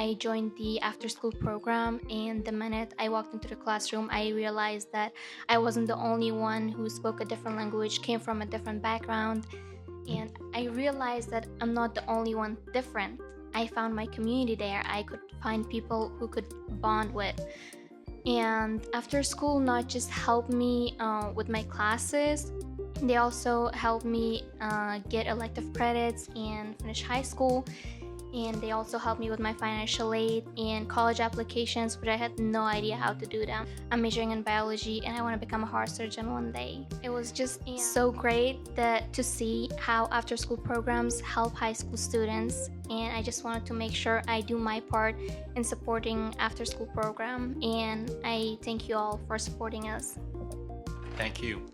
I joined the after-school program, and the minute I walked into the classroom, I realized that I wasn't the only one who spoke a different language, came from a different background, and I realized that I'm not the only one different. I found my community there. I could find people who could bond with. And after school not just helped me with my classes, they also helped me get elective credits and finish high school. And they also helped me with my financial aid and college applications, but I had no idea how to do them. I'm majoring in biology and I want to become a heart surgeon one day. It was just so great to see how after school programs help high school students, and I just wanted to make sure I do my part in supporting after school program, and I thank you all for supporting us. Thank you.